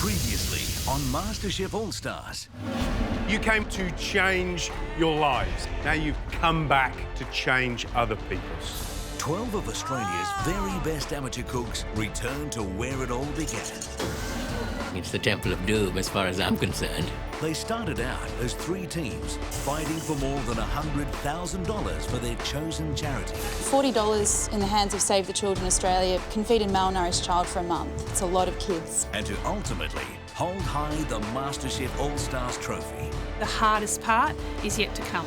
Previously on MasterChef All-Stars. You came to change your lives. Now you've come back to change other people's. 12 of Australia's very best amateur cooks return to where it all began. It's the Temple of Doom as far as I'm concerned. They started out as 3 teams, fighting for more than $100,000 for their chosen charity. $40 in the hands of Save the Children Australia can feed a malnourished child for a month. It's a lot of kids. And to ultimately hold high the MasterChef All-Stars trophy. The hardest part is yet to come.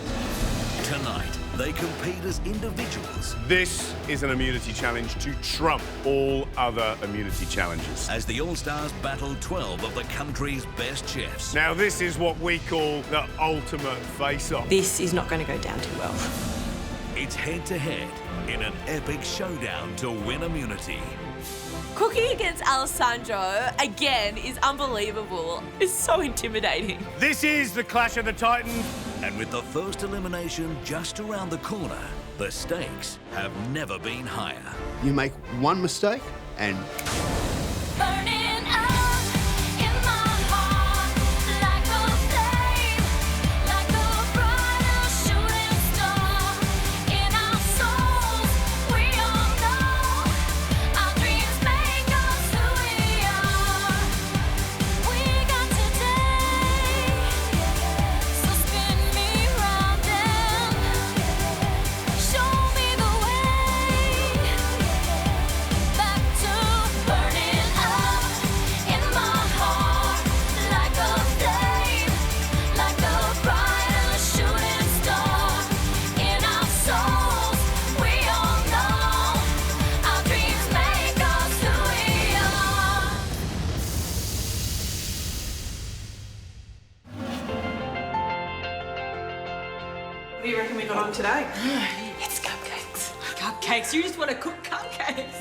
Tonight, they compete as individuals. This is an immunity challenge to trump all other immunity challenges. As the All-Stars battle 12 of the country's best chefs. Now, this is what we call the ultimate face-off. This is not going to go down too well. It's head-to-head in an epic showdown to win immunity. Cooking against Alessandro, again, is unbelievable. It's so intimidating. This is the Clash of the Titans. And with the first elimination just around the corner, the stakes have never been higher. You make one mistake and... Burning up in my heart like a flame, like a brighter shooting star. In our souls, we all know our dreams make us who we are. We got today, so spin me round and show me the way back to burning up in my heart like a flame, like a brighter shooting star. In our souls, we all know our dreams make us who we are. What do you reckon we got on today? It's cupcakes. Cupcakes? You just want to cook cupcakes?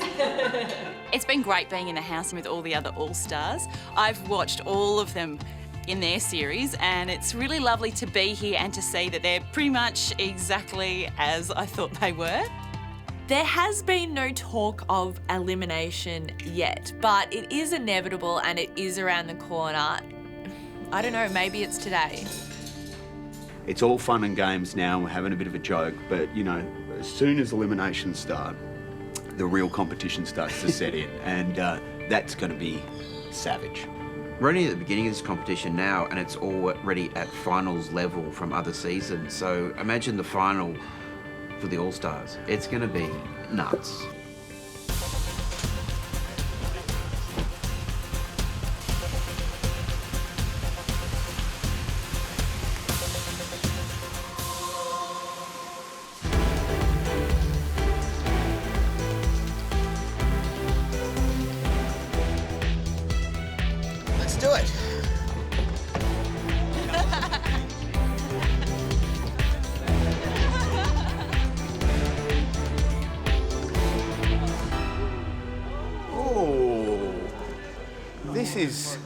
It's been great being in the house with all the other All-Stars. I've watched all of them in their series, and it's really lovely to be here and to see that they're pretty much exactly as I thought they were. There has been no talk of elimination yet, but it is inevitable and it is around the corner. I don't know, maybe it's today. It's all fun and games now, we're having a bit of a joke, but, you know, as soon as eliminations start, the real competition starts to set in, and that's going to be savage. We're only at the beginning of this competition now, and it's already at finals level from other seasons. So imagine the final for the All-Stars. It's going to be nuts. Let's do it. Oh, this is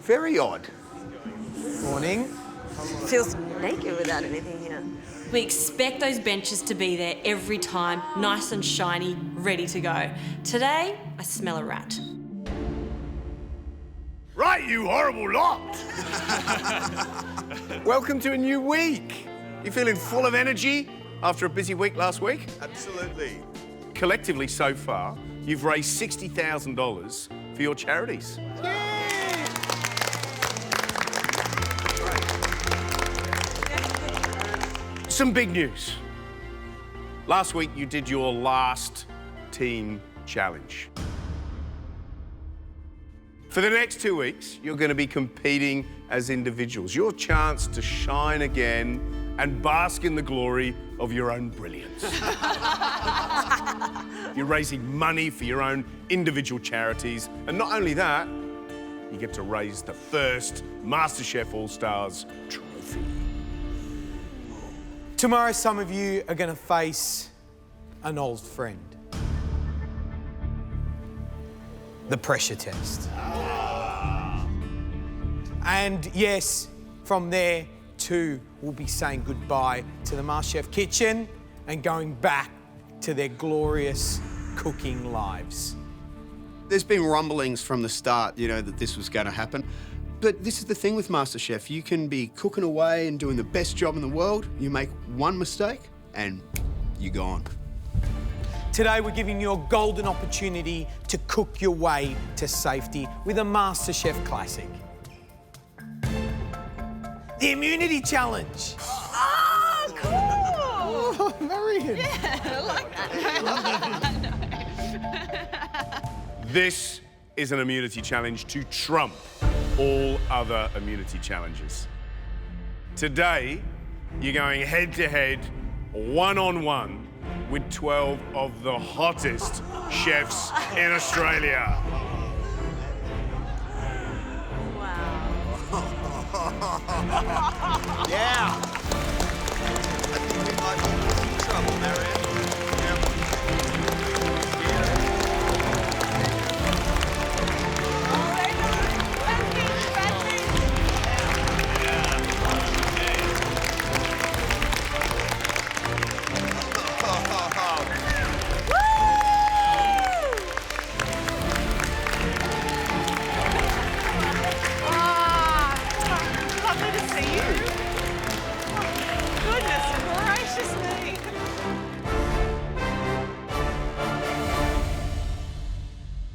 very odd. Morning. Feels naked without anything here. We expect those benches to be there every time, nice and shiny, ready to go. Today, I smell a rat. Right, you horrible lot! Welcome to a new week. You feeling full of energy after a busy week last week? Absolutely. Collectively, so far, you've raised $60,000 for your charities. Some big news. Last week, you did your last team challenge. For the next 2 weeks, you're going to be competing as individuals. Your chance to shine again and bask in the glory of your own brilliance. You're raising money for your own individual charities. And not only that, you get to raise the first MasterChef All-Stars trophy. Tomorrow, some of you are going to face an old friend. The pressure test. And yes, from there, two will be saying goodbye to the MasterChef kitchen and going back to their glorious cooking lives. There's been rumblings from the start, you know, that this was going to happen. But this is the thing with MasterChef. You can be cooking away and doing the best job in the world. You make one mistake and you're gone. Today, we're giving you a golden opportunity to cook your way to safety with a MasterChef classic. The Immunity Challenge. Oh, cool! Oh, Marion. Yeah, I like that. This is an immunity challenge to trump all other immunity challenges. Today, you're going head-to-head, one-on-one, with 12 of the hottest chefs in Australia. Yeah. I think we might be in trouble, Marion.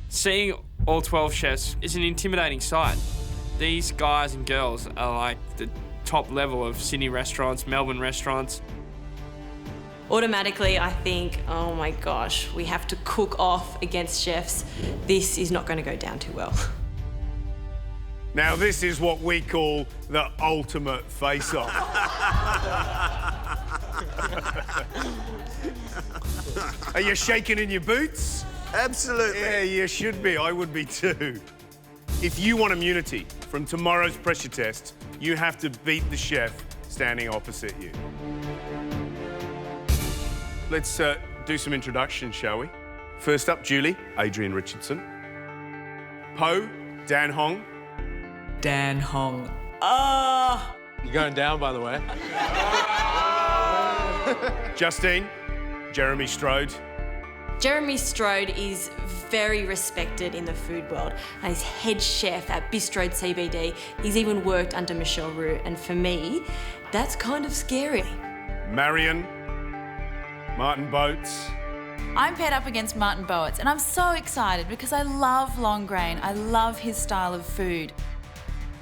Seeing all 12 chefs is an intimidating sight. These guys and girls are like the top level of Sydney restaurants, Melbourne restaurants. Automatically, I think, oh my gosh, we have to cook off against chefs. This is not going to go down too well. Now, this is what we call the ultimate face-off. Are you shaking in your boots? Absolutely. Yeah, you should be. I would be too. If you want immunity from tomorrow's pressure test, you have to beat the chef standing opposite you. Let's do some introductions, shall we? First up, Julie, Adrian Richardson. Po, Dan Hong. Dan Hong. You're going down, by the way. Justine, Jeremy Strode. Jeremy Strode is very respected in the food world. He's head chef at Bistrode CBD. He's even worked under Michelle Roux, and for me, that's kind of scary. Marion, Martin Boates. I'm paired up against Martin Boates, and I'm so excited because I love long grain. I love his style of food.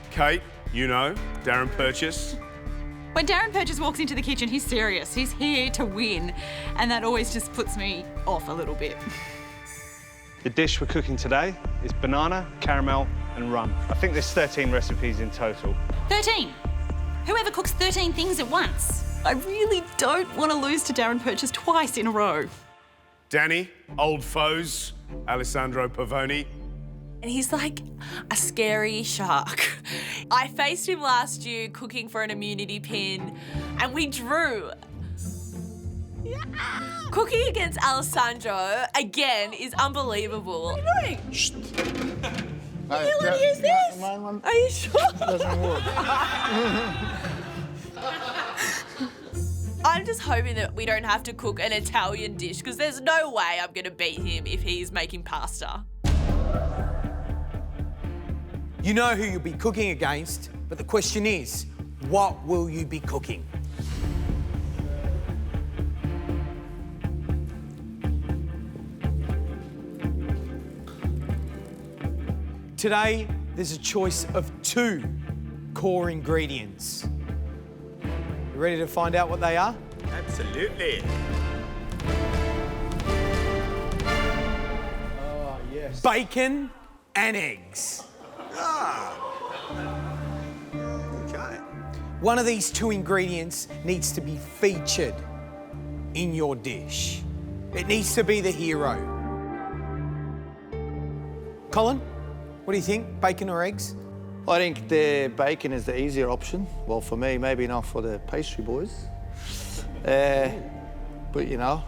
Kate, you know, Darren Purchase. When Darren Purchase walks into the kitchen, he's serious. He's here to win, and that always just puts me off a little bit. The dish we're cooking today is banana, caramel and rum. I think there's 13 recipes in total. 13. Whoever cooks 13 things at once? I really don't want to lose to Darren Purchase twice in a row. Danny, old foes, Alessandro Pavoni. And he's like a scary shark. I faced him last year cooking for an immunity pin, and we drew. Yeah. Cooking against Alessandro, again, is unbelievable. What are you doing? Shh. You want to use this? Are you sure? Doesn't work. I'm just hoping that we don't have to cook an Italian dish, because there's no way I'm going to beat him if he's making pasta. You know who you'll be cooking against, but the question is, what will you be cooking? Today, there's a choice of 2 core ingredients. You ready to find out what they are? Absolutely. Oh, yes. Bacon and eggs. Okay. One of these 2 ingredients needs to be featured in your dish. It needs to be the hero. Colin, what do you think? Bacon or eggs? I think the bacon is the easier option. Well, for me, maybe not for the pastry boys. But you know,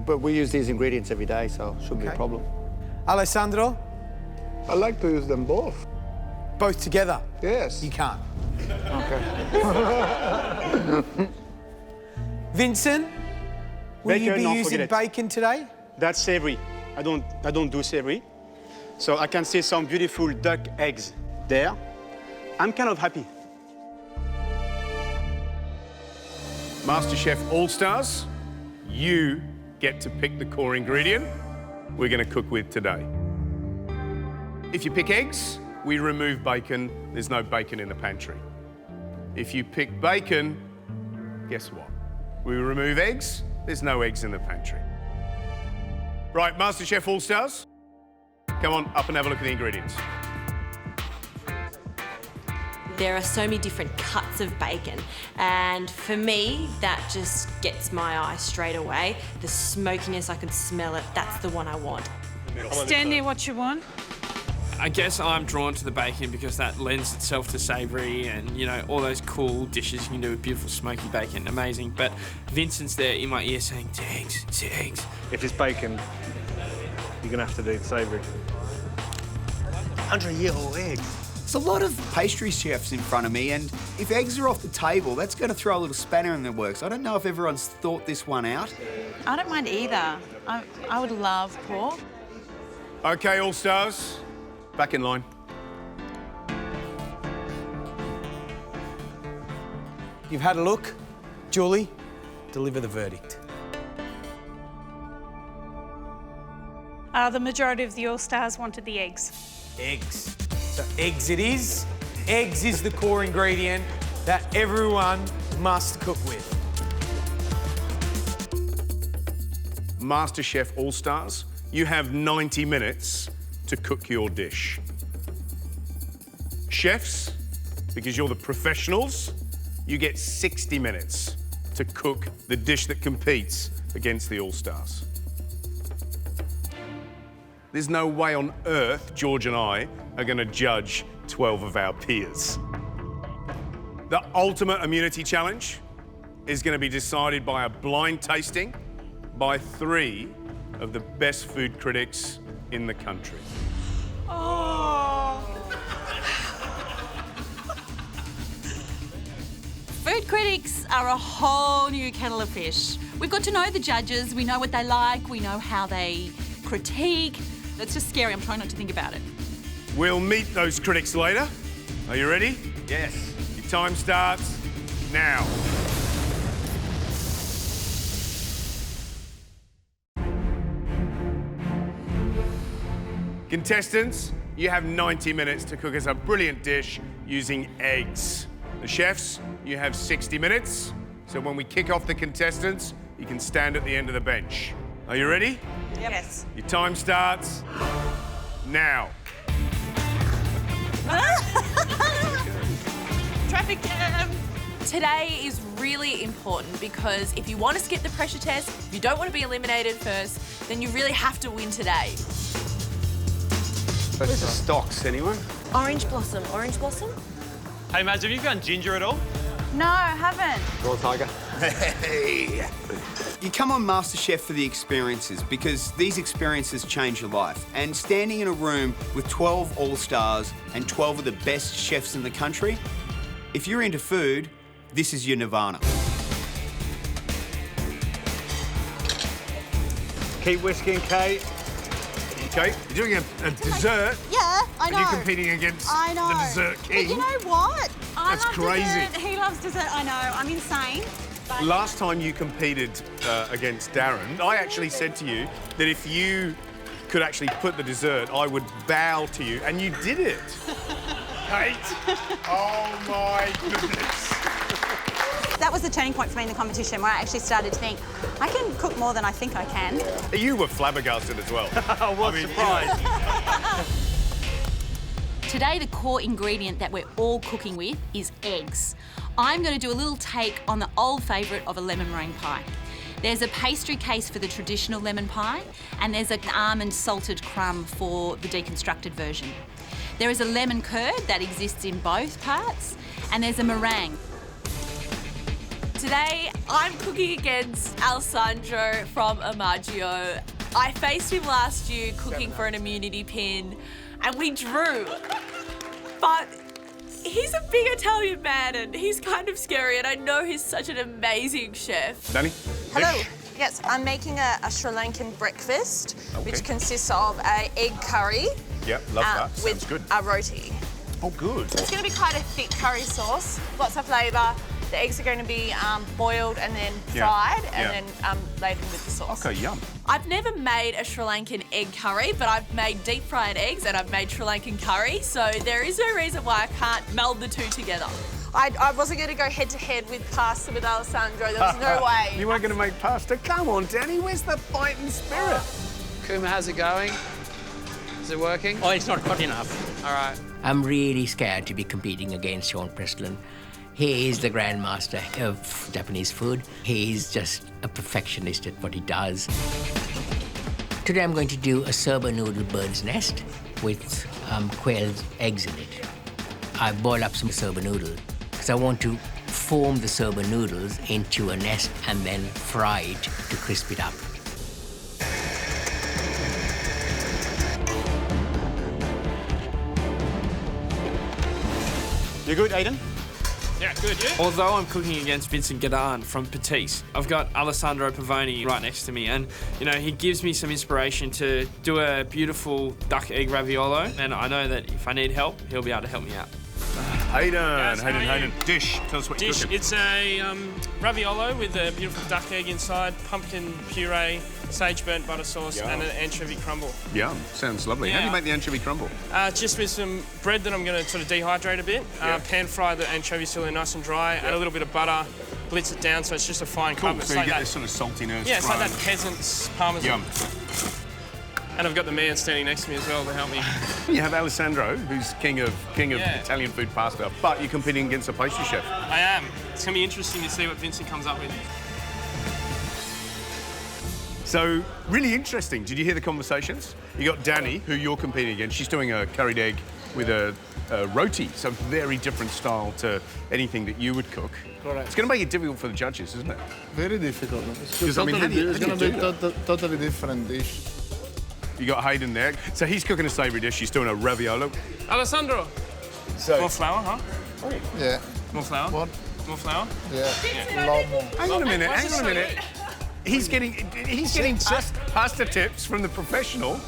we use these ingredients every day, so it shouldn't be a problem. Alessandro? I like to use them both. Both together? Yes. You can't. Okay. Vincent, will you Bacon, be no, using forget it. bacon today? That's savory. I don't do savory. So I can see some beautiful duck eggs there. I'm kind of happy. MasterChef All-Stars, you get to pick the core ingredient we're going to cook with today. If you pick eggs, we remove bacon. There's no bacon in the pantry. If you pick bacon, guess what? We remove eggs. There's no eggs in the pantry. Right, MasterChef All-Stars, come on, up and have a look at the ingredients. There are so many different cuts of bacon, and for me, that just gets my eye straight away. The smokiness, I can smell it. That's the one I want. Stand there, what you want. I guess I'm drawn to the bacon because that lends itself to savoury and, you know, all those cool dishes you can do with beautiful smoky bacon. Amazing. But Vincent's there in my ear saying, it's eggs, it's eggs. If it's bacon, you're going to have to do savoury. 100-year-old eggs. There's a lot of pastry chefs in front of me, and if eggs are off the table, that's going to throw a little spanner in the works. I don't know if everyone's thought this one out. I don't mind either. I would love pork. OK, All-Stars, back in line. You've had a look. Julie, deliver the verdict. The majority of the All-Stars wanted the eggs. Eggs. So eggs it is. Eggs is the core ingredient that everyone must cook with. MasterChef All-Stars, you have 90 minutes to cook your dish. Chefs, because you're the professionals, you get 60 minutes to cook the dish that competes against the All-Stars. There's no way on earth George and I are going to judge 12 of our peers. The ultimate immunity challenge is going to be decided by a blind tasting by 3 of the best food critics in the country. Oh. Food critics are a whole new kettle of fish. We've got to know the judges, we know what they like, we know how they critique. That's just scary, I'm trying not to think about it. We'll meet those critics later. Are you ready? Yes. Your time starts now. Contestants, you have 90 minutes to cook us a brilliant dish using eggs. The chefs, you have 60 minutes. So when we kick off the contestants, you can stand at the end of the bench. Are you ready? Yes. Your time starts now. Traffic jam. Today is really important because if you want to skip the pressure test, if you don't want to be eliminated first, then you really have to win today. Where's the stocks, anyone? Orange blossom, orange blossom. Hey, Mads, have you gone ginger at all? No, I haven't. Raw tiger. Hey! You come on MasterChef for the experiences because these experiences change your life. And standing in a room with 12 All-Stars and 12 of the best chefs in the country, if you're into food, this is your nirvana. Keep whisking, Kate. Okay, you're doing a dessert. Yeah, I know. And you're competing against the dessert king. But you know what? I That's love crazy. Dessert. He loves dessert. I know. I'm insane. But Last time you competed against Darren, I actually said to you that if you could actually put the dessert, I would bow to you, and you did it. Kate, oh my goodness. that was the turning point for me in the competition where I actually started to think, I can cook more than I think I can. You were flabbergasted as well. I was surprised. Today, the core ingredient that we're all cooking with is eggs. I'm going to do a little take on the old favourite of a lemon meringue pie. There's a pastry case for the traditional lemon pie, and there's an almond salted crumb for the deconstructed version. There is a lemon curd that exists in both parts, and there's a meringue. Today, I'm cooking against Alessandro from Amaggio. I faced him last year cooking for an immunity pin, and we drew. But he's a big Italian man, and he's kind of scary, and I know he's such an amazing chef. Danny? Hello. Yes, I'm making a Sri Lankan breakfast, which consists of an egg curry, Yep, love that. Sounds with good. a roti. Oh, good. It's going to be quite a thick curry sauce, lots of flavour. The eggs are going to be boiled and then fried and then laden with the sauce. Okay, yum. I've never made a Sri Lankan egg curry, but I've made deep fried eggs and I've made Sri Lankan curry, so there is no reason why I can't meld the two together. I wasn't going to go head to head with pasta with Alessandro. There was no way. You weren't going to make pasta? Come on, Danny, where's the fighting spirit? Kuma, how's it going? Is it working? Oh, it's not hot enough. All right. I'm really scared to be competing against Sean Preston. He is the grandmaster of Japanese food. He's just a perfectionist at what he does. Today I'm going to do a soba noodle bird's nest with quail's eggs in it. I boil up some soba noodle because I want to form the soba noodles into a nest and then fry it to crisp it up. You good, Aiden? Yeah, good, you? Although I'm cooking against Vincent Gadan from Petite, I've got Alessandro Pavoni right next to me, and, you know, he gives me some inspiration to do a beautiful duck egg raviolo, and I know that if I need help, he'll be able to help me out. Hayden. Dish. Tell us what you're cooking. It's a raviolo with a beautiful duck egg inside, pumpkin puree, sage burnt butter sauce, and an anchovy crumble. Yum. Sounds lovely. How do you make the anchovy crumble? Just with some bread that I'm going to sort of dehydrate a bit, pan fry the anchovies till they're nice and dry, add a little bit of butter, blitz it down so it's just a fine crumb. So you get this sort of saltiness. Yeah, it's like that peasant's parmesan. Yum. And I've got the man standing next to me as well to help me. You have Alessandro, who's king of Italian food pasta, but you're competing against a pastry chef. I am. It's going to be interesting to see what Vincent comes up with. So, really interesting. Did you hear the conversations? You got Danny, who you're competing against. She's doing a curried egg with a roti, so very different style to anything that you would cook. Correct. It's going to make it difficult for the judges, isn't it? Very difficult. It's Because, I mean, how do you going to be do a totally different dish. You got Hayden there. So he's cooking a savoury dish. She's doing a raviolo. Alessandro. So more flour, huh? Yeah. More flour? What? More flour? Yeah. Lot more. Hang on a minute. He's getting pasta tips from the professional.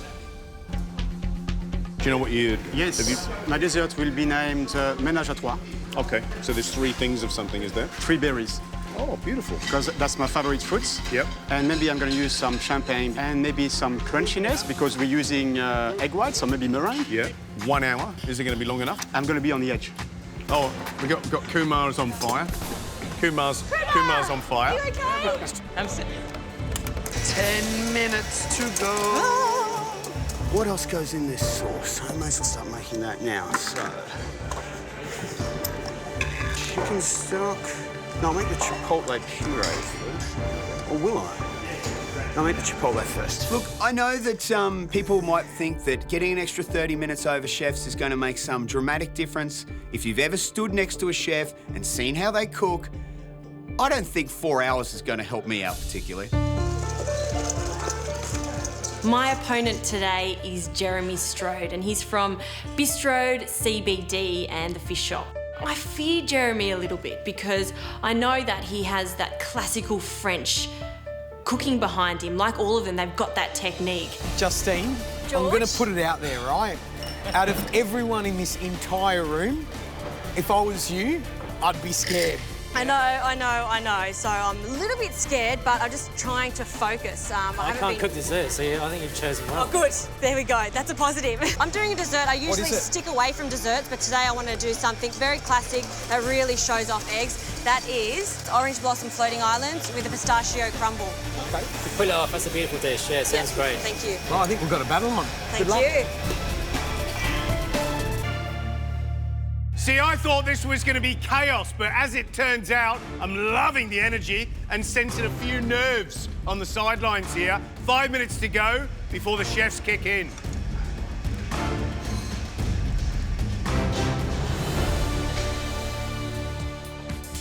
Do you know what you... Yes. My dessert will be named ménage à trois. Okay. So there's 3 things of something, is there? 3 berries. Oh, beautiful. Because that's my favorite fruits. Yep. And maybe I'm going to use some champagne and maybe some crunchiness because we're using egg whites or maybe meringue. Yeah. 1 hour. Is it going to be long enough? I'm going to be on the edge. Oh, we've got Kumar's on fire. Kumar's on fire. You okay? I'm sitting. 10 minutes to go. What else goes in this sauce? I may as well start making that now. So, chicken stock. No, I'll make the chipotle puree first. Or will I? I'll make the chipotle first. Look, I know that people might think that getting an extra 30 minutes over chefs is going to make some dramatic difference. If you've ever stood next to a chef and seen how they cook, I don't think 4 hours is going to help me out particularly. My opponent today is Jeremy Strode, and he's from Bistrode, CBD and the Fish Shop. I fear Jeremy a little bit because I know that he has that classical French cooking behind him. Like all of them, they've got that technique. Justine, George? I'm going to put it out there, right? Out of everyone in this entire room, if I was you, I'd be scared. I know. So I'm a little bit scared, but I'm just trying to focus. I can't cook dessert, so I think you've chosen well. Oh, good. There we go. That's a positive. I'm doing a dessert. I usually is it? stick away from desserts, but today I want to do something very classic that really shows off eggs. That is orange blossom floating islands with a pistachio crumble. Okay. To pull it off, that's a beautiful dish. Yeah, sounds great. Thank you. Well, I think we've got a battle on. Thank you. See, I thought this was going to be chaos, but as it turns out, I'm loving the energy and sensing a few nerves on the sidelines here. 5 minutes to go before the chefs kick in.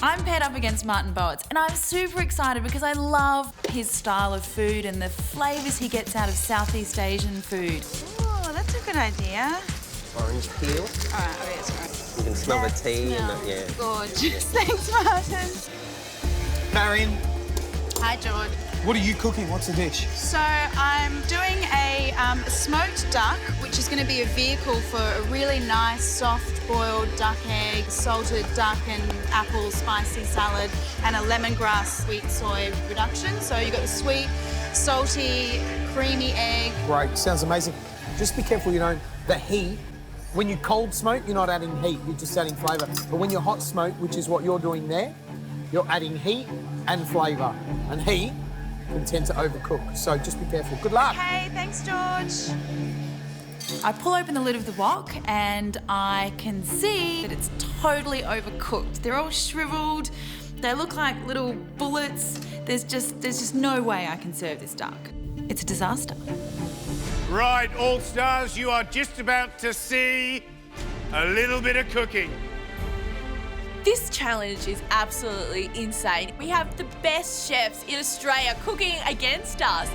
I'm paired up against Martin Bowitz, and I'm super excited because I love his style of food and the flavours he gets out of Southeast Asian food. Oh, that's a good idea. Orange peel. All right, okay, it's all right. You can smell the tea and the, yeah. Gorgeous. Thanks, Martin. Marion. Hi, George. What are you cooking? What's the dish? So I'm doing a smoked duck, which is going to be a vehicle for a really nice soft-boiled duck egg, salted duck and apple spicy salad, and a lemongrass sweet soy reduction. So you've got the sweet, salty, creamy egg. Great, sounds amazing. Just be careful you don't... The heat, when you cold smoke, you're not adding heat, you're just adding flavour. But when you hot smoke, which is what you're doing there, you're adding heat and flavour. And heat can tend to overcook, so just be careful. Good luck. Okay, thanks, George. I pull open the lid of the wok and I can see that it's totally overcooked. They're all shriveled. They look like little bullets. There's just no way I can serve this duck. It's a disaster. Right, All-Stars, you are just about to see a little bit of cooking. This challenge is absolutely insane. We have the best chefs in Australia cooking against us.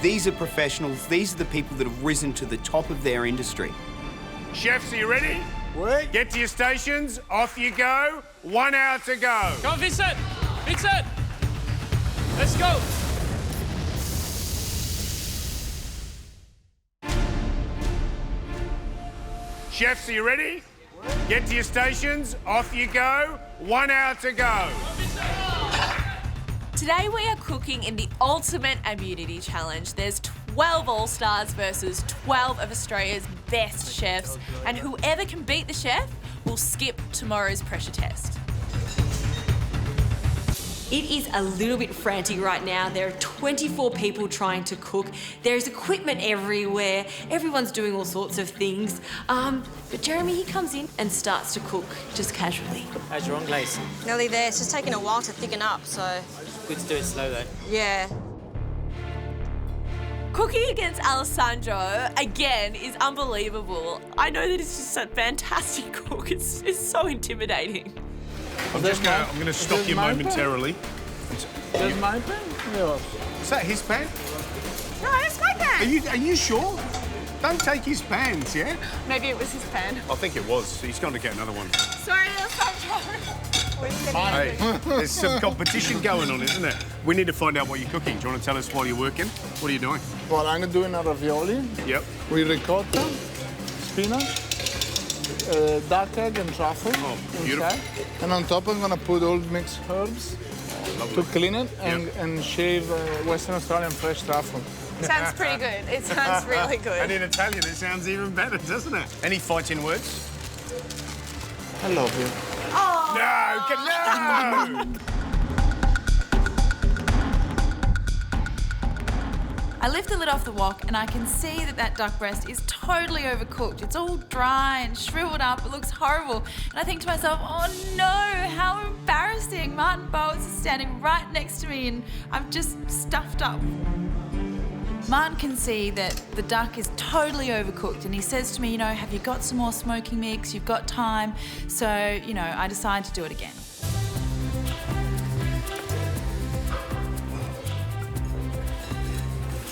These are professionals. These are the people that have risen to the top of their industry. Chefs, are you ready? Wait. Get to your stations. Off you go. 1 hour to go. Come on, Vincent! Vincent! Let's go! Chefs, are you ready? Get to your stations. Off you go. 1 hour to go. Today we are cooking in the ultimate immunity challenge. There's 12 All-Stars versus 12 of Australia's best chefs, and whoever can beat the chef will skip tomorrow's pressure test. It is a little bit frantic right now. There are 24 people trying to cook. There's equipment everywhere. Everyone's doing all sorts of things. But Jeremy, he comes in and starts to cook just casually. How's your glaze? Nearly there. It's just taking a while to thicken up, so... Good to do it slow, though. Yeah. Cooking against Alessandro, again, is unbelievable. I know that it's just a fantastic cook. It's so intimidating. I'm going to stop you momentarily. That's my pen? Yeah. Is that his pen? No, it's my pen. Are you sure? Don't take his pens, yeah? Maybe it was his pen. I think it was. He's gone to get another one. Sorry, Alessandro. Hey, there's some competition going on, isn't it? We need to find out what you're cooking. Do you want to tell us while you're working? What are you doing? Well, I'm doing a ravioli. Yep. With ricotta, spinach, duck egg and truffle. Oh, beautiful. Inside. And on top, I'm gonna put all mixed herbs to clean it and shave Western Australian fresh truffle. Sounds pretty good. It sounds really good. And in Italian, it sounds even better, doesn't it? Any fighting words? I love you. Oh. No! I lift the lid off the wok and I can see that duck breast is totally overcooked. It's all dry and shriveled up. It looks horrible. And I think to myself, oh no, how embarrassing. Martin Bowes is standing right next to me and I'm just stuffed up. Martin can see that the duck is totally overcooked and he says to me, have you got some more smoking mix? You've got time. So, I decide to do it again.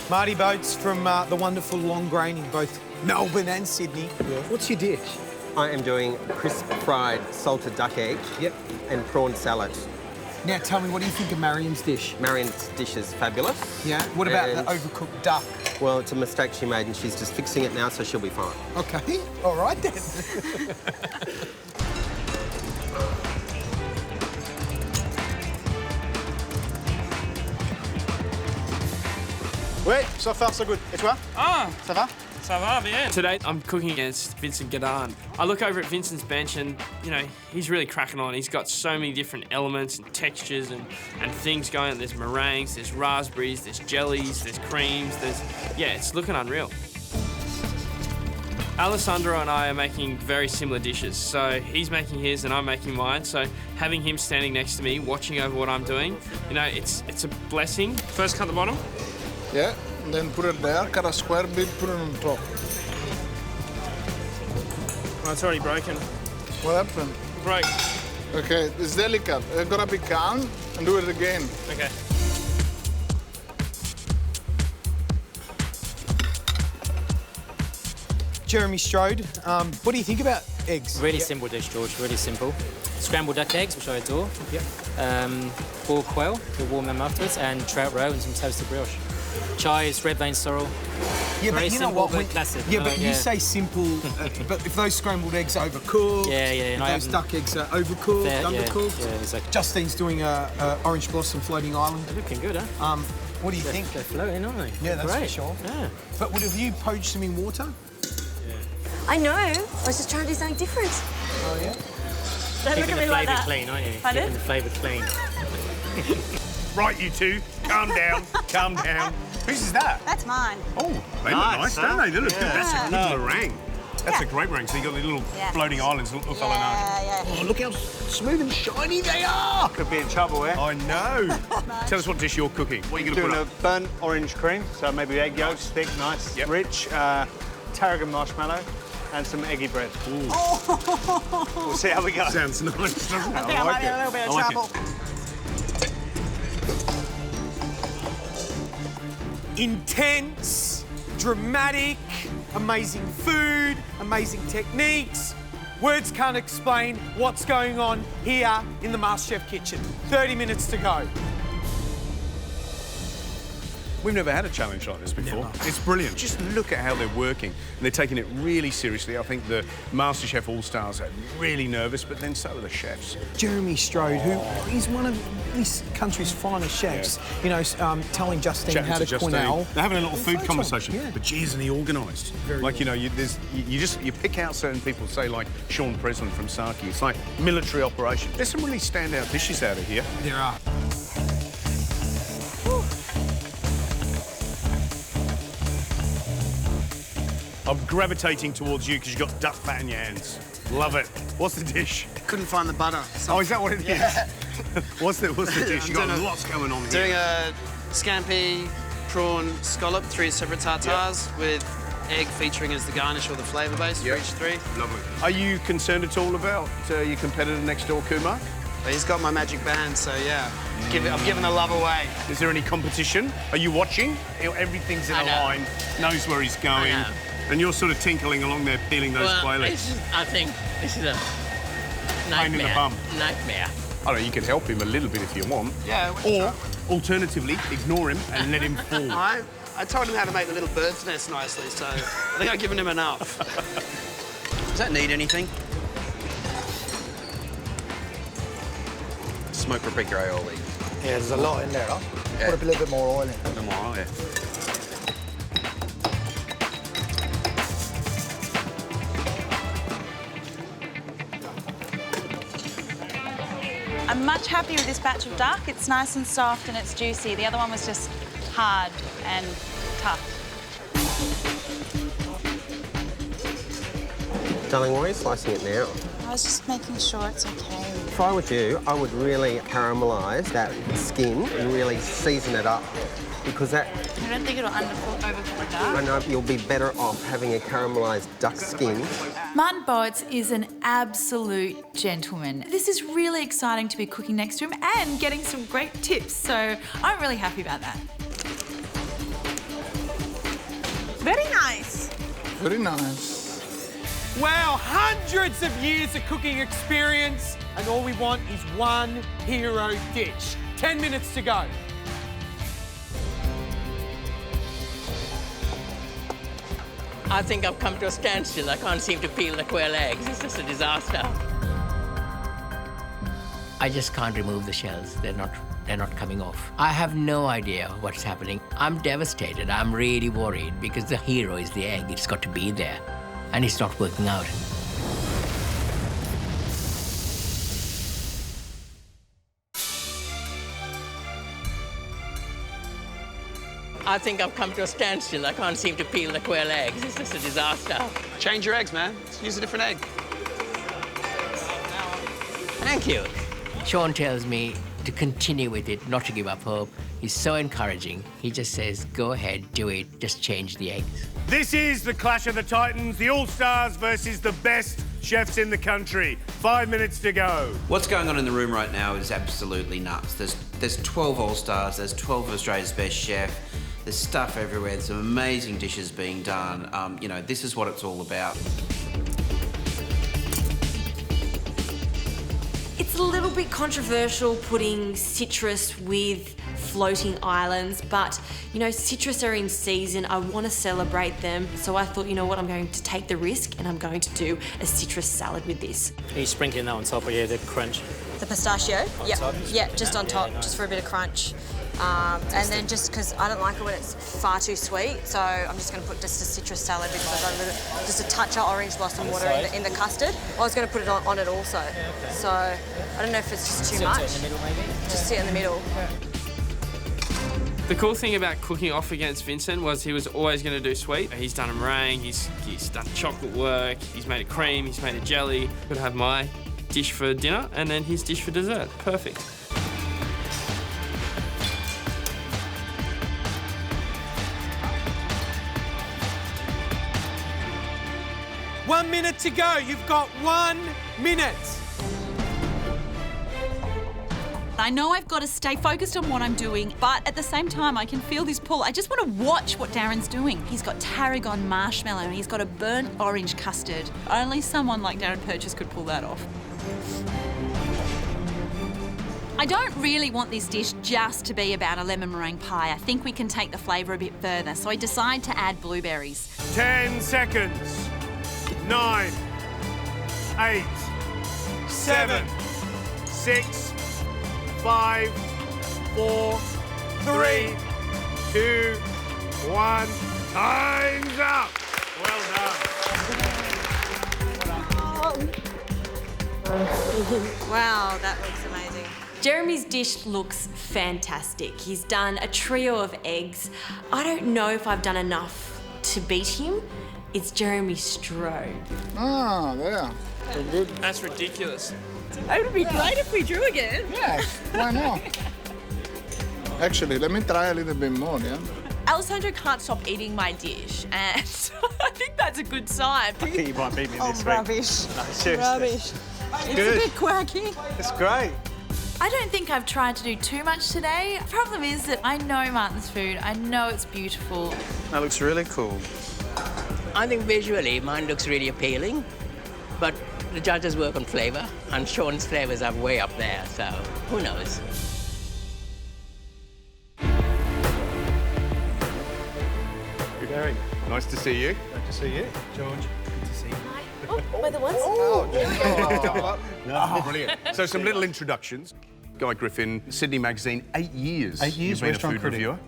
Marty Boats from the wonderful Long Grain in both Melbourne and Sydney. Yeah. What's your dish? I am doing crisp fried salted duck egg and prawn salad. Now tell me, what do you think of Marian's dish? Marian's dish is fabulous. Yeah? What about the overcooked duck? Well, it's a mistake she made and she's just fixing it now, so she'll be fine. Okay, all right then. Oui, so far so good. Et toi? Ah! Ça va? Ça va bien. Today I'm cooking against Vincent Gadan. I look over at Vincent's bench and, he's really cracking on. He's got so many different elements and textures and things going on. There's meringues, there's raspberries, there's jellies, there's creams, it's looking unreal. Alessandro and I are making very similar dishes. So he's making his and I'm making mine. So having him standing next to me, watching over what I'm doing, it's a blessing. First cut the bottom. Yeah, and then put it there, cut a square bit, put it on top. Oh, it's already broken. What happened? Broke. Okay, it's delicate. You gotta be calm and do it again. Okay. Jeremy Strode. What do you think about eggs? Really simple dish, George, really simple. Scrambled duck eggs, which I adore. Boiled quail, we'll warm them afterwards, and trout roe and some toasted brioche. Chives, red vein sorrel. Yeah, Very but you know simple, what? but classic. Yeah, but you say simple, but if those scrambled eggs are overcooked, if those duck eggs are overcooked, undercooked. Yeah, exactly. Justine's doing a orange blossom floating island. They're looking good, huh? What do you think? They're floating, aren't they? Yeah, that's Great. for sure. Yeah. But would have you poached them in water? I know. I was just trying to do something different. Oh, yeah? Don't look Keeping at the me like flavour that. clean, aren't you? Pardon? Keeping the flavour clean. Right, you two, calm down, calm down. Whose is that? That's mine. Oh, they look nice, don't they? They look good. That's a good meringue. That's a great meringue. So you got the little floating islands, little fella know. Oh, look how smooth and shiny they are. Could be in trouble here. I know. Tell us what dish you're cooking. What are you going to Doing put a burnt orange cream, so maybe egg yolks, thick, nice, rich, tarragon marshmallow, and some eggy bread. We'll see how we go. Sounds nice, doesn't it? I think I might be in a little bit of trouble. Intense, dramatic, amazing food, amazing techniques. Words can't explain what's going on here in the MasterChef kitchen. 30 minutes to go. We've never had a challenge like this before. It's brilliant. Just look at how they're working. And they're taking it really seriously. I think the MasterChef All-Stars are really nervous, but then so are the chefs. Jeremy Strode, who is one of this country's finest chefs, you know, telling Justine Chatting how to quenelle. They're having a little food conversation. Yeah. But geez, isn't he organised? Like, you know, you pick out certain people, say like Sean Preslin from Saki. It's like military operation. There's some really standout dishes out of here. There are. I'm gravitating towards you because you've got duck fat in your hands. Love it. What's the dish? Couldn't find the butter. Oh, is that what it is? Yeah. What's the dish? You've got Doing lots going on here. Doing a scampi prawn scallop, 3 separate tartars with egg featuring as the garnish or the flavour base for each 3. Lovely. Are you concerned at all about your competitor next door, Kumar? He's got my magic band, so yeah. I've given the love away. Is there any competition? Are you watching? Everything's in a line, knows where he's going. And you're sort of tinkling along there, peeling those quail eggs. I think this is a Pain in the bum. nightmare. I don't know, you can help him a little bit if you want. Yeah. Or, alternatively, ignore him and let him fall. I told him how to make the little bird's nest nicely, so I think I've given him enough. Does that need anything? Smoked paprika aioli. Yeah, there's a lot in there, huh? Yeah. Put a little bit more oil in. A little more oil, yeah. I'm much happier with this batch of duck. It's nice and soft and it's juicy. The other one was just hard and tough. Darling, why are you slicing it now? I was just making sure it's okay. If I were you, I would really caramelise that skin and really season it up because that... I don't think it'll overcook the duck. I know you'll be better off having a caramelised duck skin. Martin Boetz is an absolute gentleman. This is really exciting to be cooking next to him and getting some great tips, so I'm really happy about that. Very nice. Very nice. Wow, hundreds of years of cooking experience, and all we want is one hero dish. 10 minutes to go. I think I've come to a standstill. I can't seem to peel the quail eggs. It's just a disaster. I just can't remove the shells. They're not coming off. I have no idea what's happening. I'm devastated. I'm really worried because the hero is the egg. It's got to be there. And it's not working out. I think I've come to a standstill. I can't seem to peel the quail eggs. It's just a disaster. Change your eggs, man. Use a different egg. Thank you. Sean tells me to continue with it, not to give up hope. He's so encouraging. He just says, go ahead, do it, just change the eggs. This is the Clash of the Titans, the All-Stars versus the best chefs in the country. 5 minutes to go. What's going on in the room right now is absolutely nuts. There's 12 All-Stars, there's 12 of Australia's best chef. There's stuff everywhere. There's some amazing dishes being done. You know, this is what it's all about. It's a little bit controversial putting citrus with floating islands, but you know, citrus are in season. I want to celebrate them, so I thought, you know what, I'm going to take the risk and I'm going to do a citrus salad with this. Are you sprinkling that on top, or yeah, the crunch? The pistachio? On top? Yeah, just on top, Yeah, nice. just for a bit of crunch. And then just because I don't like it when it's far too sweet, so I'm just going to put just a citrus salad because I've got a little, just a touch of orange blossom water in the custard. I was going to put it on it also. So I don't know if it's just too much. Sit in the middle, maybe? Just sit in the middle. The cool thing about cooking off against Vincent was he was always going to do sweet. He's done a meringue, he's done chocolate work, he's made a cream, he's made a jelly. Could have my dish for dinner and then his dish for dessert. Perfect. One minute to go. You've got 1 minute. I know I've got to stay focused on what I'm doing, but at the same time, I can feel this pull. I just want to watch what Darren's doing. He's got tarragon marshmallow and he's got a burnt orange custard. Only someone like Darren Purchase could pull that off. I don't really want this dish just to be about a lemon meringue pie. I think we can take the flavour a bit further, so I decide to add blueberries. 10 seconds. 9, 8, 7, 6, 5, 4, 3, 2, 1. Time's up. Well done. Wow, that looks amazing. Jeremy's dish looks fantastic. He's done a trio of eggs. I don't know if I've done enough to beat him. It's Jeremy Strode. Ah, there. You're good. That's ridiculous. It would be great if we drew again. Yeah, why not? Actually, let me try a little bit more, yeah? Alessandro can't stop eating my dish, and I think that's a good sign. I think you might beat me this week. Rubbish. No, seriously. Rubbish. It's good. A bit quirky. It's great. I don't think I've tried to do too much today. The problem is that I know Martin's food. I know it's beautiful. That looks really cool. I think visually mine looks really appealing, but the judges work on flavour, and Sean's flavours are way up there, so who knows? Good, Harry. Nice to see you. Good to see you, George. Good to see you. Oh, by the ones? No, brilliant. So some little introductions. Guy Griffin, Sydney Magazine, 8 years. 8 years, You've been a restaurant food critic. reviewer.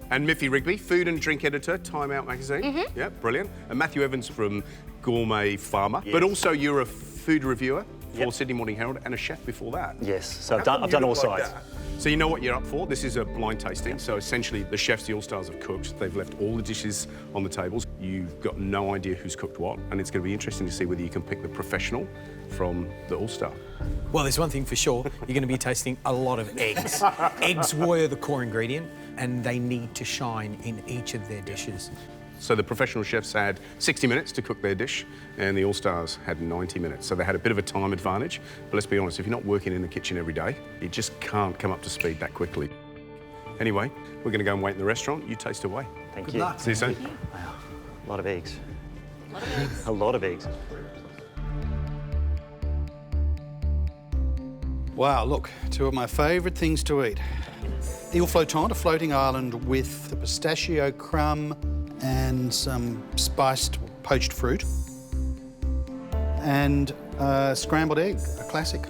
And Miffy Wrigley, food and drink editor, Time Out Magazine. Yeah, brilliant. And Matthew Evans from Gourmet Farmer. Yes. But also you're a food reviewer for Yep. Sydney Morning Herald and a chef before that. Yes, so How come I've you done all look like sides. that? So you know what you're up for. This is a blind tasting. So essentially the chefs, the All-Stars have cooked. They've left all the dishes on the tables. You've got no idea who's cooked what. And it's going to be interesting to see whether you can pick the professional from the All-Star. Well, there's one thing for sure. You're going to be tasting a lot of eggs. Eggs were the core ingredient, and they need to shine in each of their dishes. So the professional chefs had 60 minutes to cook their dish, and the All-Stars had 90 minutes. So they had a bit of a time advantage. But let's be honest, if you're not working in the kitchen every day, you just can't come up to speed that quickly. Anyway, we're going to go and wait in the restaurant. You taste away. Thank Good you. luck. See you soon. Wow, a lot of eggs. A lot of eggs? A lot of eggs. Wow, look, two of my favourite things to eat. Eel flottante, a floating island with the pistachio crumb and some spiced poached fruit. And scrambled egg, a classic.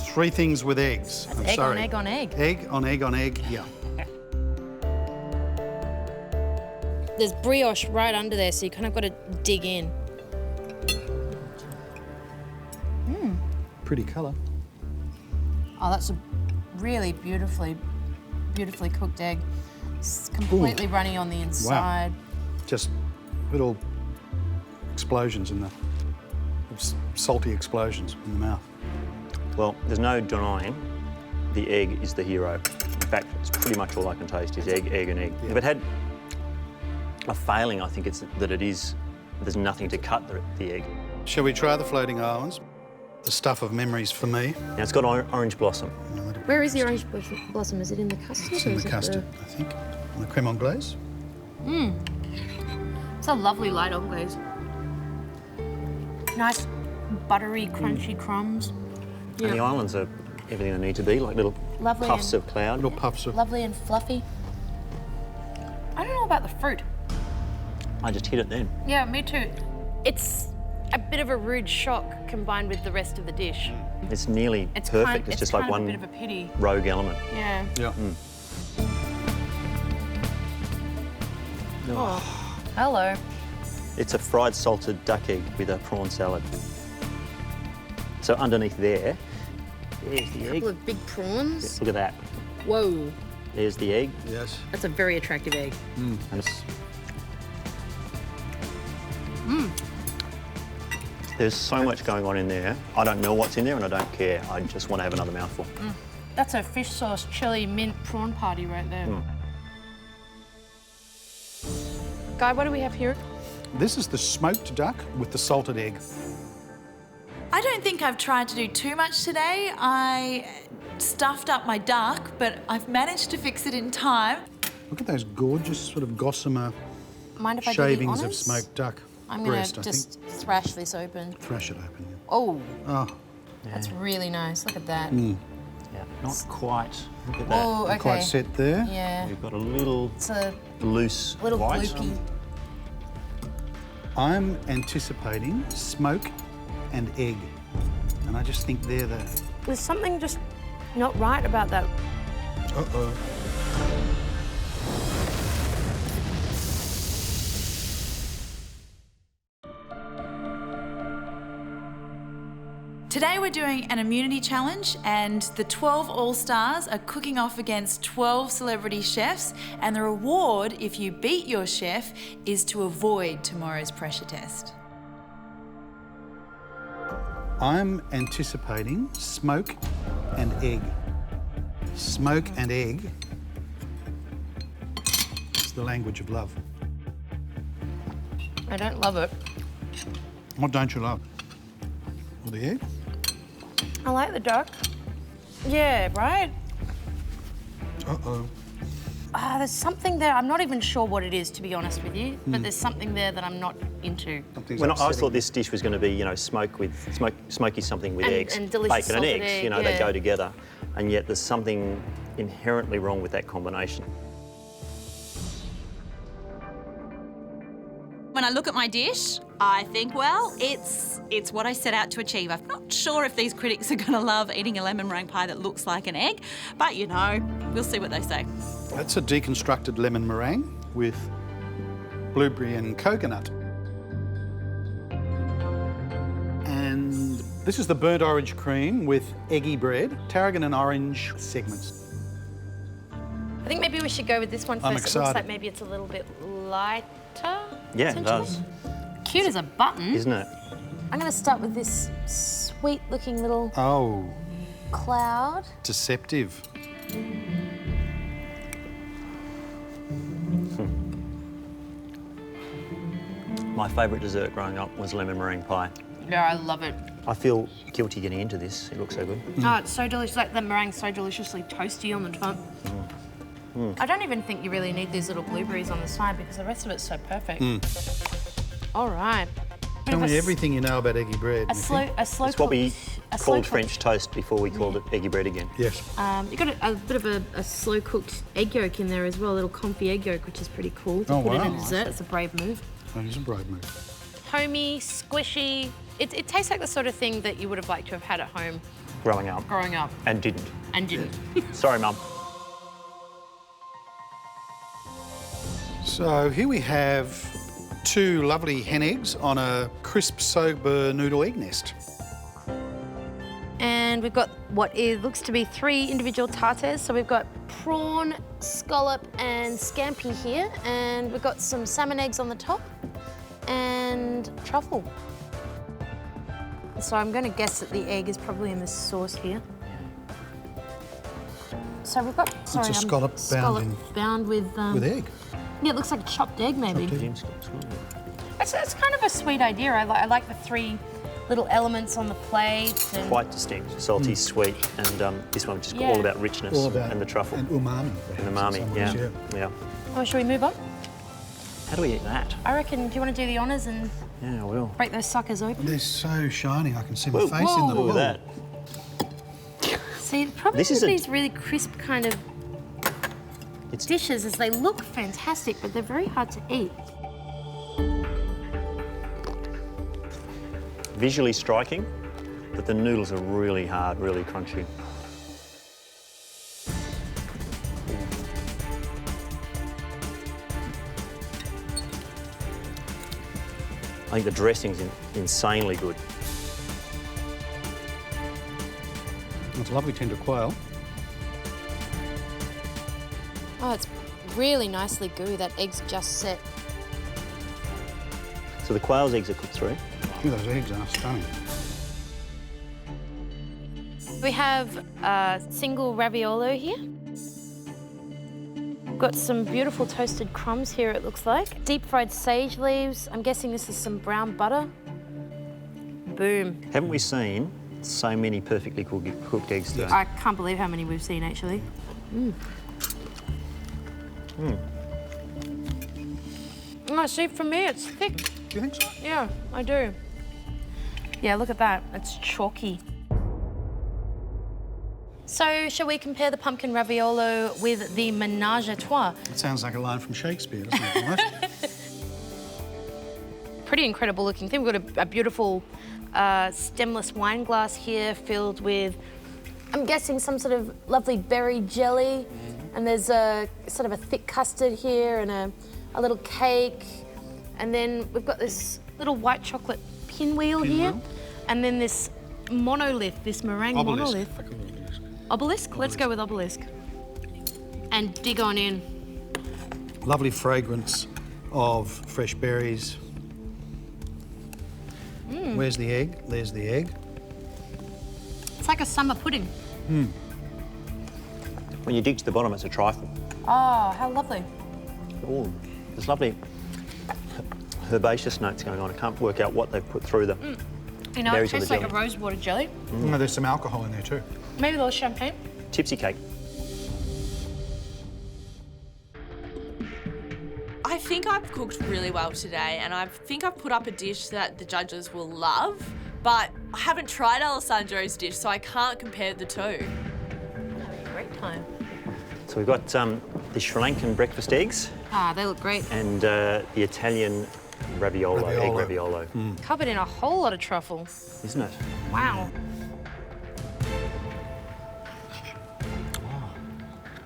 3 things with eggs. I'm Egg sorry. on egg on egg. Egg on egg on egg, yeah. There's brioche right under there, so you kind of got to dig in. Pretty colour. Oh, that's a really beautifully cooked egg. It's completely runny on the inside. Just little explosions in the salty explosions in the mouth. Well, there's no denying the egg is the hero. In fact, it's pretty much all I can taste is egg, egg and egg. Yeah. If it had a failing, I think it's that there's nothing to cut the egg. Shall we try the floating islands? The stuff of memories for me. Now, it's got orange blossom. Where is the orange blossom? Is it in the custard? It's or in is the it custard, I think. And the creme anglaise. Mmm. It's a lovely light anglaise. Nice buttery, crunchy crumbs. And the islands are everything they need to be, like little Lovely puffs and- of cloud. Little puffs of... Lovely and fluffy. I don't know about the fruit. I just hit it then. Yeah, me too. It's a bit of a rude shock combined with the rest of the dish. It's nearly perfect. It's just like one a bit of a pity. rogue element. Yeah. Yeah. Oh. Hello. It's a fried salted duck egg with a prawn salad. So underneath there's the egg. Couple of big prawns. Look at that. Whoa. There's the egg. Yes. That's a very attractive egg. And it's, there's so much going on in there. I don't know what's in there and I don't care. I just want to have another mouthful. That's a fish sauce chili mint prawn party right there. Guy, what do we have here? This is the smoked duck with the salted egg. I don't think I've tried to do too much today. I stuffed up my duck, but I've managed to fix it in time. Look at those gorgeous sort of gossamer Mind if I do the shavings of honours? smoked duck I'm breast, gonna I just think. thrash this open. Thrash it open. Yeah. Oh, Oh, that's really nice. Look at that. Yeah, not quite. Look at that. Oh, okay. quite set there. Yeah. We've got a little It's a loose little white. gloopy. I'm anticipating smoke and egg. And I just think they're the... There's something just not right about that. Uh-oh. Today we're doing an immunity challenge and the 12 All-Stars are cooking off against 12 celebrity chefs, and the reward, if you beat your chef, is to avoid tomorrow's pressure test. I'm anticipating smoke and egg. Smoke and egg. It's the language of love. I don't love it. What don't you love? Well, the egg? I like the duck. Yeah, right? Uh-oh. There's something there. I'm not even sure what it is, to be honest with you, but there's something there that I'm not into. When I thought this dish was going to be, you know, smoky something with And- eggs, and delicious bacon and salted eggs, egg, you know, yeah. they go together. And yet there's something inherently wrong with that combination. When I look at my dish, I think, well, it's what I set out to achieve. I'm not sure if these critics are going to love eating a lemon meringue pie that looks like an egg, but you know, we'll see what they say. That's a deconstructed lemon meringue with blueberry and coconut. And this is the burnt orange cream with eggy bread, tarragon and orange segments. I think maybe we should go with this one first. I'm It looks excited. like maybe it's a little bit lighter. Yeah, it potentially. does. Cute as a button. Isn't it? I'm going to start with this sweet-looking little Oh, cloud. deceptive. My favourite dessert growing up was lemon meringue pie. Yeah, I love it. I feel guilty getting into this. It looks so good. Oh, it's so delicious. Like the meringue's so deliciously toasty on the top. I don't even think you really need these little blueberries on the side because the rest of it's so perfect. All right. Tell We have me a everything you know about eggy bread. A slow It's what we cooked called French toast before we called it eggy bread again. Yes. You got a bit of a slow cooked egg yolk in there as well, a little comfy egg yolk, which is pretty cool to Oh, put in wow. a dessert. It's a brave move. That is a brave move. Homey, squishy. It tastes like the sort of thing that you would have liked to have had at home Growing up. growing up And didn't. and didn't. Sorry, Mum. So here we have 2 lovely hen eggs on a crisp soba noodle egg nest. And we've got what it looks to be 3 individual tartares. So we've got prawn, scallop, and scampi here. And we've got some salmon eggs on the top and truffle. So I'm going to guess that the egg is probably in this sauce here. So we've got, sorry, a scallop bound with egg. Yeah, it looks like a chopped egg maybe. It's kind of a sweet idea. I like the 3 little elements on the plate. And Quite distinct. Salty, sweet, and this one just all about richness All about and the truffle. and umami. And umami, Some yeah. ways, Yeah. Oh, shall we move on? How do we eat that? I reckon, do you want to do the honours and Yeah, I will. break those suckers open? They're so shiny, I can see my Whoa, face in them. Look at that. See, the problem This with is a- these really crisp kind of dishes is they look fantastic, but they're very hard to eat. Visually striking, but the noodles are really hard, really crunchy. I think the dressing's insanely good. It's a lovely tender quail. Oh, it's really nicely gooey. That egg's just set. So the quail's eggs are cooked through. Those eggs are stunning. We have a single raviolo here. Got some beautiful toasted crumbs here, it looks like. Deep fried sage leaves. I'm guessing this is some brown butter. Boom. Haven't we seen so many perfectly cooked eggs today? I can't believe how many we've seen, actually. Mm. Oh, see, for me, it's thick. Do you think so? Yeah, I do. Yeah, look at that. It's chalky. So, shall we compare the pumpkin raviolo with the menage a trois? It sounds like a line from Shakespeare, doesn't it? Right? Pretty incredible looking thing. We've got a beautiful stemless wine glass here filled with, I'm guessing, some sort of lovely berry jelly. And there's a sort of a thick custard here and a little cake. And then we've got this little white chocolate pinwheel here. And then this monolith, this meringue monolith. Obelisk? Let's go with obelisk. And dig on in. Lovely fragrance of fresh berries. Mm. Where's the egg? There's the egg. It's like a summer pudding. Mm. When you dig to the bottom, it's a trifle. Oh, how lovely. Oh, there's lovely herbaceous notes going on. I can't work out what they've put through the You know, it berries of the tastes like a jelly. rosewater jelly. No, there's some alcohol in there too. Maybe a little champagne. Tipsy cake. I think I've cooked really well today, and I think I've put up a dish that the judges will love, but I haven't tried Alessandro's dish, so I can't compare the two. Great time. So we've got the Sri Lankan breakfast eggs Ah, they look great. and the Italian raviolo, egg raviolo. Covered in a whole lot of truffle. Isn't it? Wow.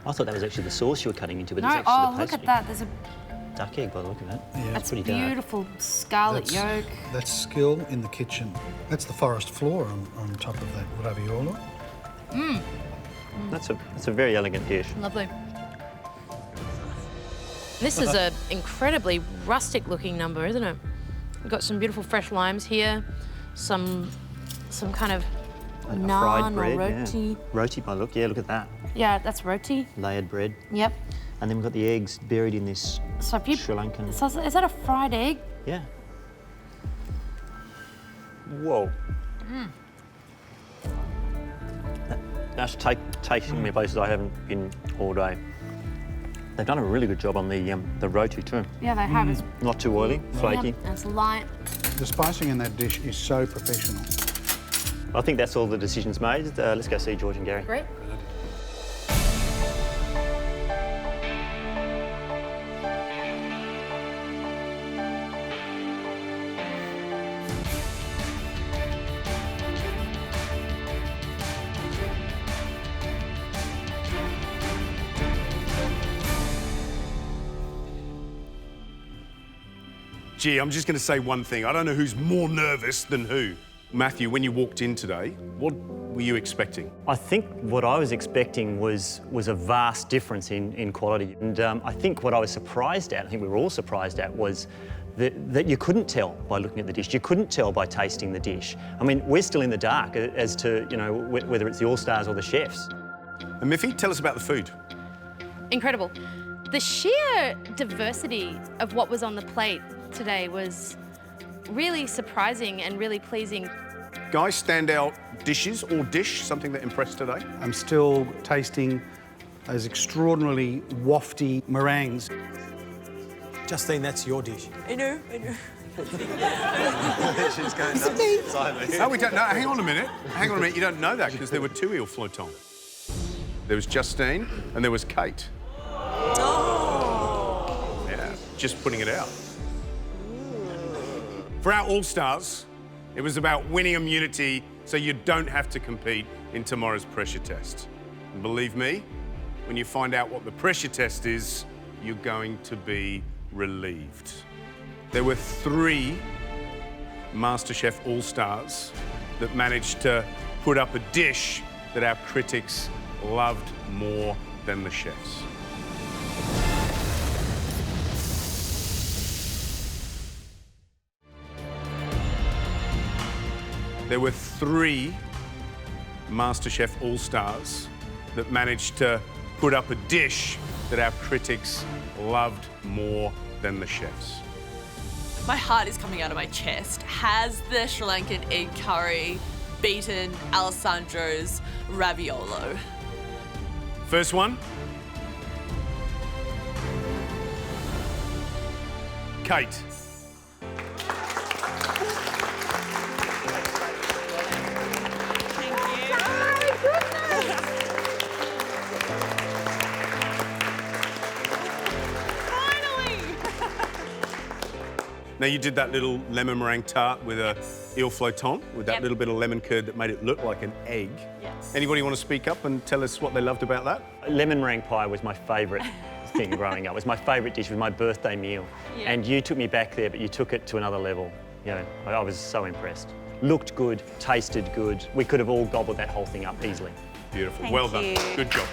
I thought that was actually the sauce you were cutting into, but No, it's actually oh, the look pastry. at that. There's a Duck egg by the look of that. Yeah, that's pretty dark. beautiful scarlet yolk. That's skill in the kitchen. That's the forest floor on top of that raviolo. Mmm. That's a very elegant dish. Lovely. This is an incredibly rustic looking number, isn't it? We've got some beautiful fresh limes here, some kind of A naan fried bread, or roti. yeah. Roti by look, yeah, look at that. Yeah, that's roti. Layered bread. Yep. And then we've got the eggs buried in this So if you, Sri Lankan. so is that a fried egg? Yeah. Whoa. Mm. That's tasting me places I haven't been all day. They've done a really good job on the roti too. Yeah, they have. It's Not too oily, flaky. Yep, and it's light. The spicing in that dish is so professional. I think that's all the decisions made. Let's go see George and Gary. Great. Gee, I'm just going to say one thing. I don't know who's more nervous than who. Matthew, when you walked in today, what were you expecting? I think what I was expecting was a vast difference in quality. And I think what I was surprised at, I think we were all surprised at, was that you couldn't tell by looking at the dish. You couldn't tell by tasting the dish. I mean, we're still in the dark as to, you know, whether it's the All-Stars or the chefs. And Miffy, tell us about the food. Incredible. The sheer diversity of what was on the plate today was really surprising and really pleasing. Guys, standout dishes or dish, something that impressed today? I'm still tasting those extraordinarily wafty meringues. Justine, that's your dish. I know. She's going nuts. No, we don't know. Hang on a minute. You don't know that because there were 2 eel flottons. There was Justine and there was Kate. Oh. Yeah, just putting it out. For our All-Stars, it was about winning immunity so you don't have to compete in tomorrow's pressure test. And believe me, when you find out what the pressure test is, you're going to be relieved. There were 3 MasterChef All-Stars that managed to put up a dish that our critics loved more than the chefs. There were 3 MasterChef All-Stars that managed to put up a dish that our critics loved more than the chefs. My heart is coming out of my chest. Has the Sri Lankan egg curry beaten Alessandro's raviolo? First one. Kate. Now, you did that little lemon meringue tart with a eel flottant, with that little bit of lemon curd that made it look like an egg. Yes. Anybody want to speak up and tell us what they loved about that? Lemon meringue pie was my favourite thing growing up. It was my favourite dish. It was my birthday meal. Yeah. And you took me back there, but you took it to another level. You know, I was so impressed. Looked good, tasted good. We could have all gobbled that whole thing up easily. Beautiful. Thank Well done. you. Good job.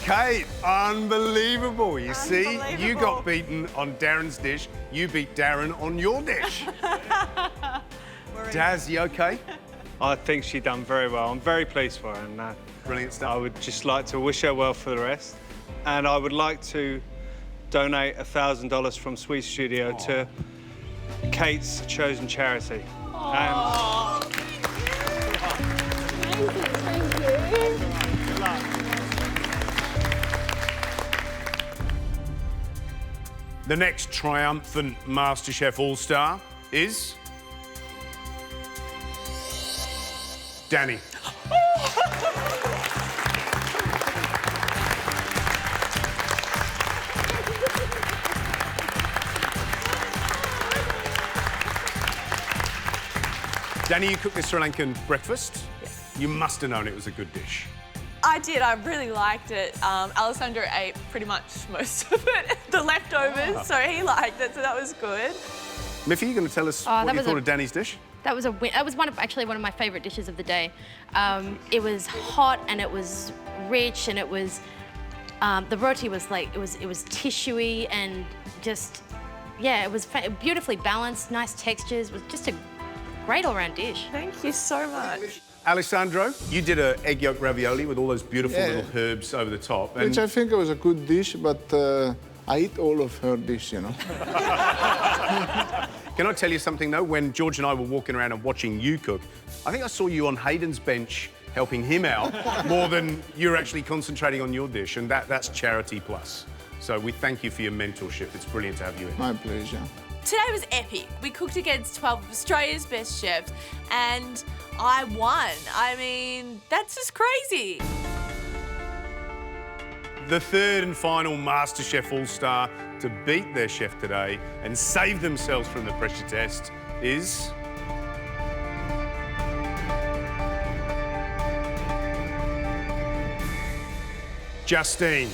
Kate, unbelievable. You see, you got beaten on Darren's dish. You beat Darren on your dish. Daz, you okay? I think she done very well. I'm very pleased for her. And, brilliant stuff. I would just like to wish her well for the rest. And I would like to donate $1,000 from Sweet Studio to Kate's chosen charity. The next triumphant MasterChef All-Star is... Danny. Danny, you cooked this Sri Lankan breakfast. Yes. You must have known it was a good dish. I did. I really liked it. Alessandro ate pretty much most of it, the leftovers, so he liked it, so that was good. Miffy, you going to tell us what you thought of Danny's dish? That was actually one of my favourite dishes of the day. It was hot and it was rich and it was the roti was like it was tissuey and just it was beautifully balanced, nice textures. It was just a great all-round dish. Thank you so much. Alessandro, you did an egg yolk ravioli with all those beautiful little herbs over the top. Which I think was a good dish, but I eat all of her dish, you know. Can I tell you something, though? When George and I were walking around and watching you cook, I think I saw you on Hayden's bench helping him out more than you're actually concentrating on your dish, and that's charity plus. So we thank you for your mentorship. It's brilliant to have you in. My pleasure. Today was epic. We cooked against 12 of Australia's best chefs and I won. I mean, that's just crazy. The third and final MasterChef All-Star to beat their chef today and save themselves from the pressure test is... Justine.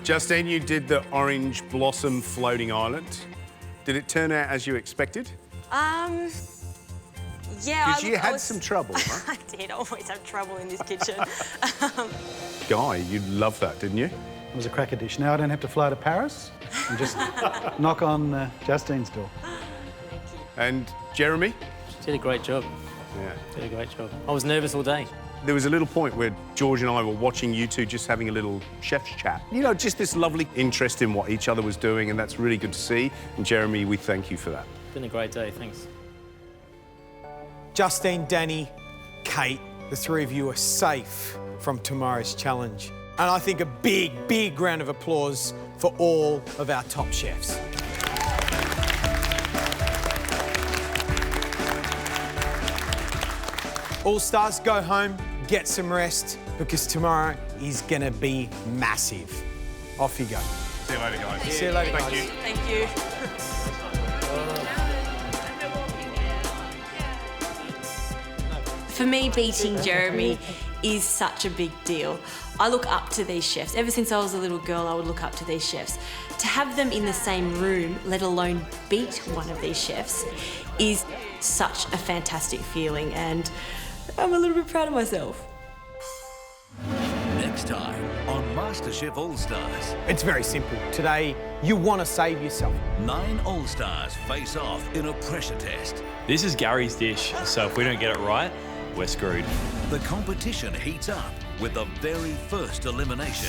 Justine, you did the orange blossom floating island. Did it turn out as you expected? Yeah. Because you had some trouble, huh? I did always have trouble in this kitchen. Guy, you loved that, didn't you? It was a cracker dish. Now I don't have to fly to Paris and just knock on Justine's door. And Jeremy? She did a great job. Yeah. Did a great job. I was nervous all day. There was a little point where George and I were watching you two just having a little chef's chat. You know, just this lovely interest in what each other was doing, and that's really good to see. And Jeremy, we thank you for that. Been a great day, thanks. Justine, Danny, Kate, the three of you are safe from tomorrow's challenge. And I think a big, big round of applause for all of our top chefs. All Stars, go home, get some rest, because tomorrow is gonna be massive. Off you go. See you later, guys. See you later, guys. Thank you. Thank you. For me, beating Jeremy is such a big deal. I look up to these chefs. Ever since I was a little girl, I would look up to these chefs. To have them in the same room, let alone beat one of these chefs, is such a fantastic feeling, and I'm a little bit proud of myself. Next time on MasterChef All-Stars. It's very simple. Today, you want to save yourself. 9 All-Stars face off in a pressure test. This is Gary's dish, so if we don't get it right, we're screwed. The competition heats up with the very first elimination.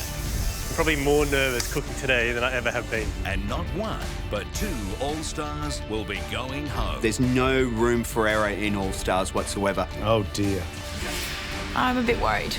Probably more nervous cooking today than I ever have been. And not 1, but 2 All-Stars will be going home. There's no room for error in All-Stars whatsoever. Oh dear. I'm a bit worried.